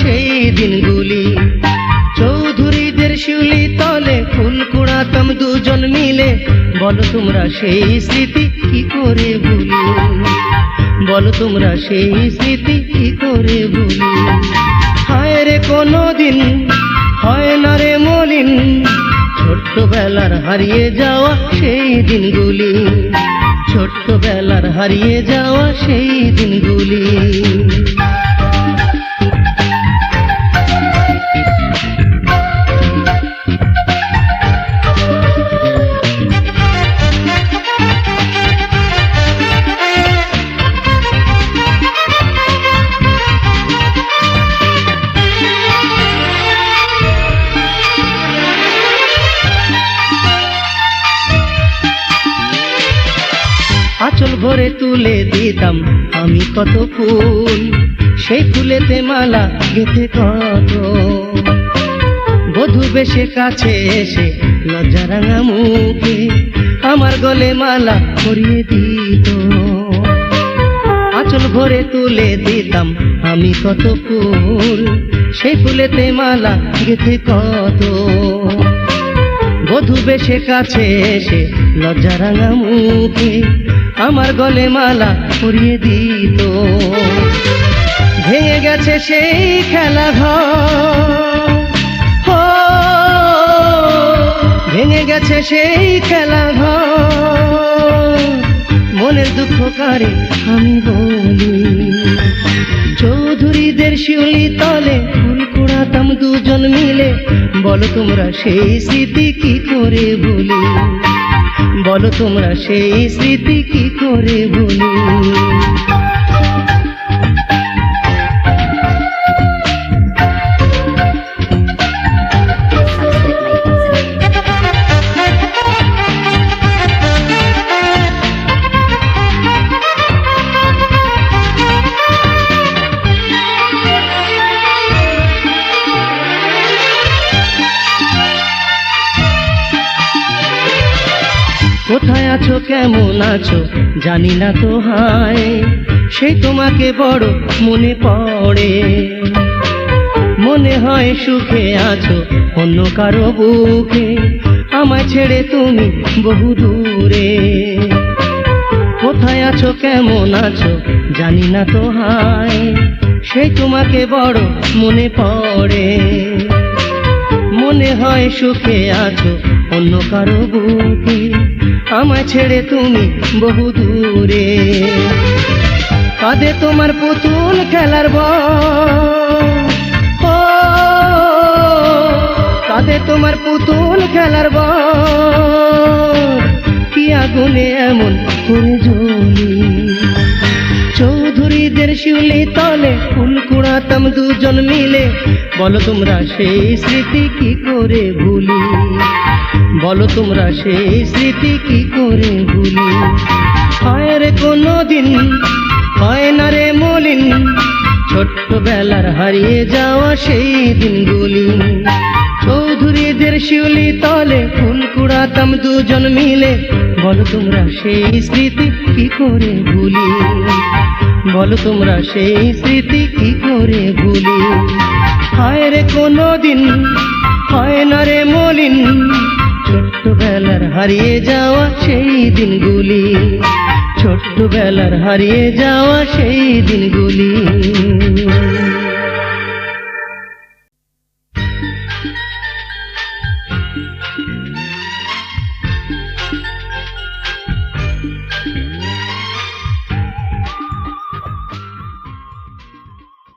সেই দিনগুলি। চৌধুরীদের শিউলি তলে ফুল কুড়াতাম দুজন মিলে, বলো তোমরা সেই স্মৃতি কি করে ভুলি, বলো তোমরা সেই স্মৃতি কি করে ভুলি। হায় রে কোনোদিন হয় না রে মলিন, ছোট্টবেলার হারিয়ে যাওয়া সেই দিনগুলি, ছোট্টবেলার হারিয়ে যাওয়া সেই দিনগুলি। আঁচল ভরে তুলে দিতাম আমি কত ফুল, সেই ফুলেতে মালা গেঁথে কত, বধূ বেশে কাছে এসে লজ্জা রাঙা মুখে আমার গলে মালা পরিয়ে দিত। আঁচল ভরে তুলে দিতাম আমি কত ফুল, সেই ফুলেতে মালা গেঁথে কত, বধূ বেশে কাছে এসে লজ্জা রাঙা মুখে আমার গলে মালা পরিয়ে দিত। ভেঙে গেছে সেই খেলা ঘর, ভেঙে গেছে সেই খেলা ঘর, মনের দুঃখ কারে আমি বলি। চৌধুরীদের শিউলি তলে ফুল কুড়াতাম দুজন মিলে, বলো তোমরা সেই স্মৃতি কি করে ভুলি, বলো তোমরা সেই স্মৃতি কি করে ভুলি। কোথায় আছো কেমন আছো জানি না তো হায়, সেই তোমাকে বড় মনে পড়ে, মনে হয় সুখে আছো অন্য কারো বুকে, আমায় ছেড়ে তুমি বহু দূরে। কোথায় আছো কেমন আছো জানি না তো হায়, সেই তোমাকে বড় মনে পড়ে, মনে হয় সুখে আছো অন্য কারো বুকে, আমায় ছেড়ে তুমি বহু দূরে। কাঁদে তোমার পুতুল খেলার বর, কাঁদে তোমার পুতুল খেলার বর, কি আগুনে এমন করে জ্বলি। চৌধুরীদের শিউলি তলে ফুল কুড়াতাম দুজন মিলে, বলো তোমরা সেই স্মৃতি কি করে ভুলি, বলো তোমরা সেই স্মৃতি কি করে ভুলি। হয় রে কোনোদিন হয় না রে মলিন, ছোট্টবেলার হারিয়ে যাওয়া সেই দিনগুলি। চৌধুরীদের শিউলি তলে ফুল কুড়াতাম দুজন মিলে, বলো তোমরা সেই স্মৃতি কি করে ভুলি, বলো তোমরা সেই স্মৃতি কি করে ভুলি। হায় রে কোনোদিন হয় না রে মলিন, ছোট্টবেলার হারিয়ে যাওয়া সেই দিনগুলি, ছোট্টবেলার হারিয়ে যাওয়া সেই দিনগুলি।